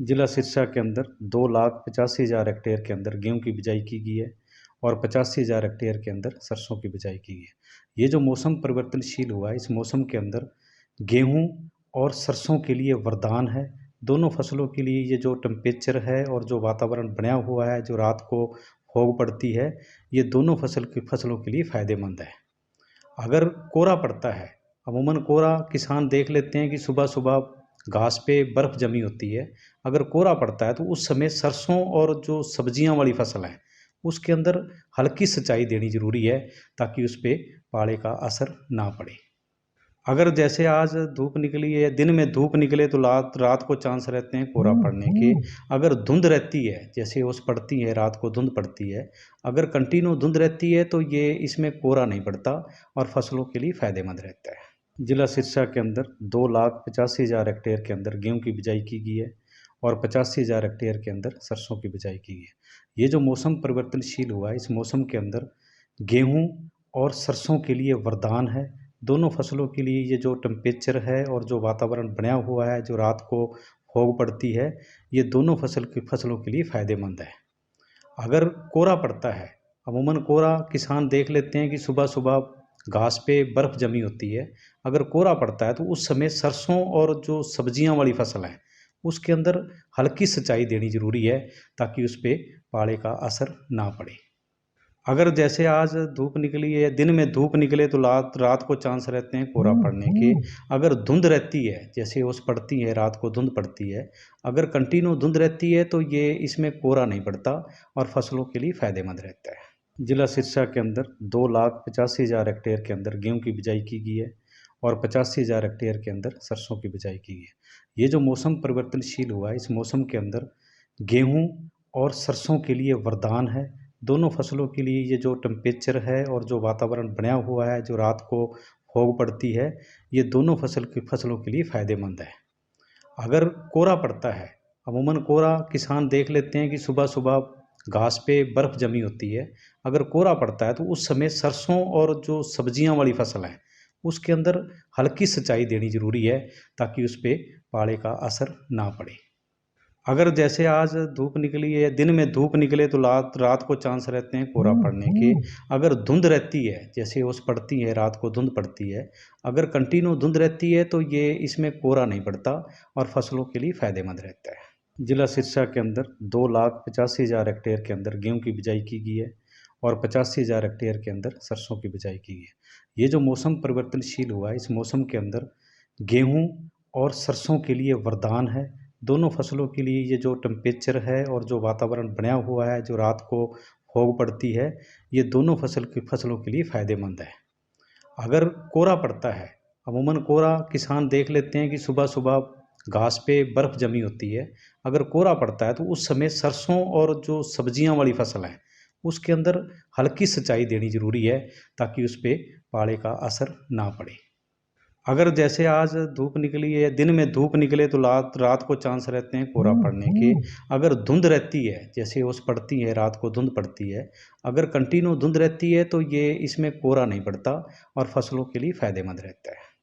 जिला सिरसा के अंदर 2,85,000 हेक्टेयर के अंदर गेहूं की बिजाई की गई है और 85,000 हेक्टेयर के अंदर सरसों की बिजाई की गई है। ये जो मौसम परिवर्तनशील हुआ है, इस मौसम के अंदर गेहूं और सरसों के लिए वरदान है। दोनों फसलों के लिए ये जो टेम्परेचर है और जो वातावरण बनाया हुआ है, जो रात को फोग पड़ती है, ये दोनों फसलों के लिए फ़ायदेमंद है। अगर कोहरा पड़ता है, अमूमन कोहरा किसान देख लेते हैं कि सुबह-सुबह घास पे बर्फ़ जमी होती है। अगर कोहरा पड़ता है तो उस समय सरसों और जो सब्जियाँ वाली फसल है, उसके अंदर हल्की सिंचाई देनी ज़रूरी है ताकि उस पे पाले का असर ना पड़े। अगर जैसे आज धूप निकली है, दिन में धूप निकले तो रात रात को चांस रहते हैं कोहरा पड़ने के। अगर धुंध रहती है, जैसे ओस पड़ती है, रात को धुंध पड़ती है, अगर कंटिन्यू धुंध रहती है तो ये इसमें कोहरा नहीं पड़ता और फसलों के लिए फ़ायदेमंद रहता है। जिला सिरसा के अंदर 2,85,000 हेक्टेयर के अंदर गेहूं की बिजाई की गई है और 85,000 हेक्टेयर के अंदर सरसों की बिजाई की गई है। ये जो मौसम परिवर्तनशील हुआ है, इस मौसम के अंदर गेहूं और सरसों के लिए वरदान है। दोनों फसलों के लिए ये जो टेम्परेचर है और जो वातावरण बनाया हुआ है, जो रात को फोग पड़ती है, ये दोनों फसलों के लिए फ़ायदेमंद है। अगर कोहरा पड़ता है, अमूमन कोहरा किसान देख लेते हैं कि सुबह-सुबह घास पे बर्फ़ जमी होती है। अगर कोहरा पड़ता है तो उस समय सरसों और जो सब्जियाँ वाली फसल है, उसके अंदर हल्की सिंचाई देनी ज़रूरी है ताकि उस पे पाले का असर ना पड़े। अगर जैसे आज धूप निकली है, दिन में धूप निकले तो रात रात को चांस रहते हैं कोहरा पड़ने के। अगर धुंध रहती है, जैसे ओस पड़ती है, रात को धुंध पड़ती है, अगर कंटिन्यू धुंध रहती है तो ये इसमें कोहरा नहीं पड़ता और फसलों के लिए फ़ायदेमंद रहता है। जिला सिरसा के अंदर 2,85,000 हेक्टेयर के अंदर गेहूं की बिजाई की गई है और 85,000 हेक्टेयर के अंदर सरसों की बिजाई की गई है। ये जो मौसम परिवर्तनशील हुआ है, इस मौसम के अंदर गेहूं और सरसों के लिए वरदान है। दोनों फसलों के लिए ये जो टेम्परेचर है और जो वातावरण बनाया हुआ है, जो रात को फोग पड़ती है, ये दोनों फसलों के लिए फ़ायदेमंद है। अगर कोहरा पड़ता है, अमूमन कोहरा किसान देख लेते हैं कि सुबह-सुबह घास पे बर्फ़ जमी होती है। अगर कोहरा पड़ता है तो उस समय सरसों और जो सब्जियाँ वाली फसल है, उसके अंदर हल्की सिंचाई देनी ज़रूरी है ताकि उस पे पाले का असर ना पड़े। अगर जैसे आज धूप निकली है, दिन में धूप निकले तो रात को चांस रहते हैं कोहरा पड़ने के। अगर धुंध रहती है, जैसे ओस पड़ती है, रात को धुंध पड़ती है, अगर कंटिन्यू धुंध रहती है तो ये इसमें कोहरा नहीं पड़ता और फसलों के लिए फ़ायदेमंद रहता है। जिला सिरसा के अंदर 2,85,000 हेक्टेयर के अंदर गेहूं की बिजाई की गई है और 85,000 हेक्टेयर के अंदर सरसों की बिजाई की गई है। ये जो मौसम परिवर्तनशील हुआ है, इस मौसम के अंदर गेहूं और सरसों के लिए वरदान है। दोनों फसलों के लिए ये जो टेम्परेचर है और जो वातावरण बनाया हुआ है, जो रात को फोग पड़ती है, ये दोनों फसलों के लिए फ़ायदेमंद है। अगर कोहरा पड़ता है, अमूमन कोहरा किसान देख लेते हैं कि सुबह-सुबह घास पे बर्फ़ जमी होती है। अगर कोहरा पड़ता है तो उस समय सरसों और जो सब्जियाँ वाली फसल है, उसके अंदर हल्की सिंचाई देनी ज़रूरी है ताकि उस पे पाले का असर ना पड़े। अगर जैसे आज धूप निकली है, दिन में धूप निकले तो रात को चांस रहते हैं कोहरा पड़ने के। अगर धुंध रहती है, जैसे ओस पड़ती है, रात को धुंध पड़ती है, अगर कंटिन्यू धुंध रहती है तो ये इसमें कोहरा नहीं पड़ता और फसलों के लिए फ़ायदेमंद रहता है।